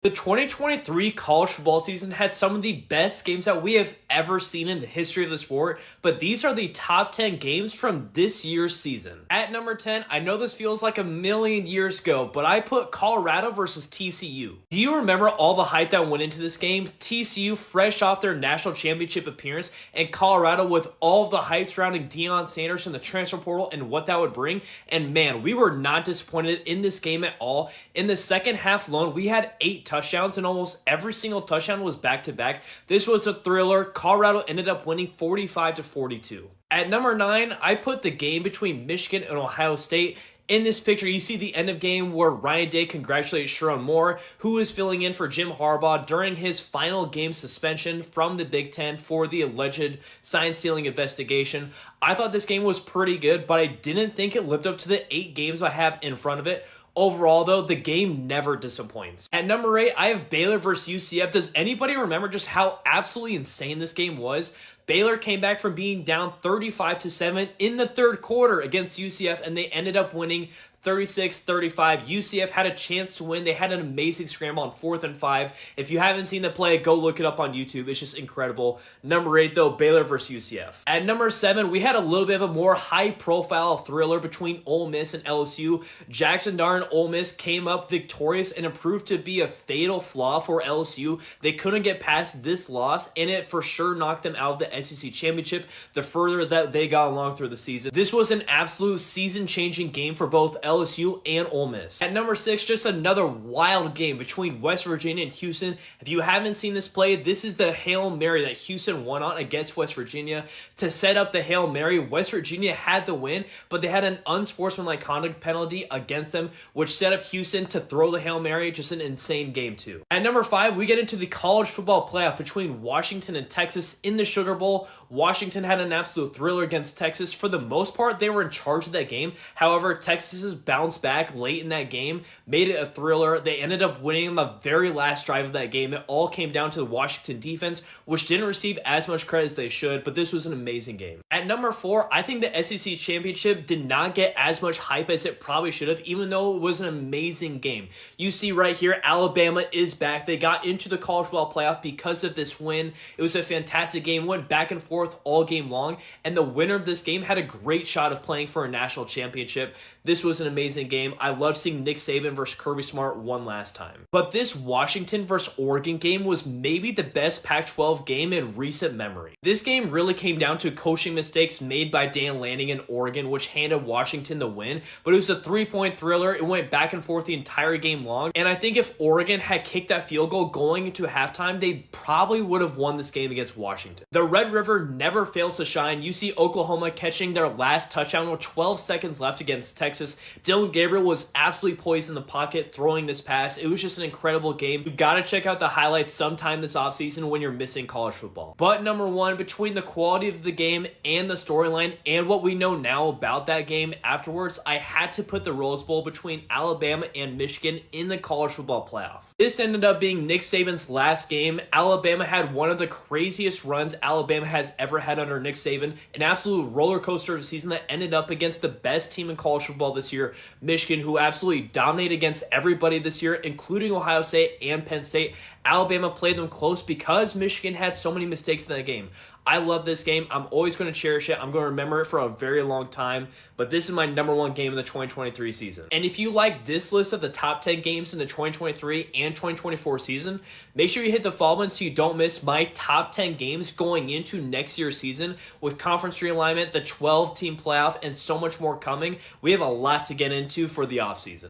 The 2023 college football season had some of the best games that we have ever seen in the history of the sport, but these are the top 10 games from this year's season. At number 10, I know this feels like a million years ago, but I put Colorado versus TCU. Do you remember all the hype that went into this game? TCU fresh off their national championship appearance, and Colorado with all of the hype surrounding Deion Sanders and the transfer portal and what that would bring. And man, we were not disappointed in this game at all. In the second half alone, we had 8 touchdowns, and almost every single touchdown was back-to-back. This was a thriller. Colorado ended up winning 45-42. At number 9, I put the game between Michigan and Ohio State. In this picture, you see the end of game where Ryan Day congratulates Sherrone Moore, who is filling in for Jim Harbaugh during his final game suspension from the Big Ten for the alleged sign-stealing investigation. I thought this game was pretty good, but I didn't think it lived up to the 8 games I have in front of it. Overall, though, the game never disappoints. At number 8, I have Baylor versus UCF. Does anybody remember just how absolutely insane this game was? Baylor came back from being down 35-7 in the third quarter against UCF, and they ended up winning 36-35. UCF had a chance to win. They had an amazing scramble on 4th and 5. If you haven't seen the play, go look it up on YouTube. It's just incredible. Number 8, though, Baylor versus UCF. At number 7, we had a little bit of a more high-profile thriller between Ole Miss and LSU. Jackson Dart and Ole Miss came up victorious, and it proved to be a fatal flaw for LSU. They couldn't get past this loss, and it for sure knocked them out of the SEC championship the further that they got along through the season. This was an absolute season-changing game for both LSU and Ole Miss. At number 6, just another wild game between West Virginia and Houston. If you haven't seen this play, this is the Hail Mary that Houston won on against West Virginia. To set up the Hail Mary, West Virginia had the win, but they had an unsportsmanlike conduct penalty against them, which set up Houston to throw the Hail Mary. Just an insane game too. At number 5, we get into the college football playoff between Washington and Texas in the Sugar Bowl. Washington had an absolute thriller against Texas. For the most part, they were in charge of that game. However, Texas's bounced back late in that game, made it a thriller. They ended up winning on the very last drive of that game. It all came down to the Washington defense, which didn't receive as much credit as they should, but this was an amazing game. At number 4, I think the SEC championship did not get as much hype as it probably should have, even though it was an amazing game. You see right here, Alabama is back. They got into the college football playoff because of this win. It was a fantastic game, went back and forth all game long, and the winner of this game had a great shot of playing for a national championship. This was an amazing game. I love seeing Nick Saban versus Kirby Smart one last time. But this Washington versus Oregon game was maybe the best Pac-12 game in recent memory. This game really came down to coaching mistakes made by Dan Lanning in Oregon, which handed Washington the win. But it was a 3-point thriller. It went back and forth the entire game long. And I think if Oregon had kicked that field goal going into halftime, they probably would have won this game against Washington. The Red River never fails to shine. You see Oklahoma catching their last touchdown with 12 seconds left against Texas. Dillon Gabriel was absolutely poised in the pocket throwing this pass. It was just an incredible game. You gotta check out the highlights sometime this offseason when you're missing college football. But number 1, between the quality of the game and the storyline and what we know now about that game afterwards, I had to put the Rose Bowl between Alabama and Michigan in the college football playoff. This ended up being Nick Saban's last game. Alabama had one of the craziest runs Alabama has ever had under Nick Saban. An absolute roller coaster of a season that ended up against the best team in college football this year, Michigan, who absolutely dominated against everybody this year, including Ohio State and Penn State. Alabama played them close because Michigan had so many mistakes in that game. I love this game. I'm always going to cherish it. I'm going to remember it for a very long time. But this is my number 1 game of the 2023 season. And if you like this list of the top 10 games in the 2023 and 2024 season, make sure you hit the follow button so you don't miss my top 10 games going into next year's season with conference realignment, the 12-team playoff, and so much more coming. We have a lot to get into for the offseason.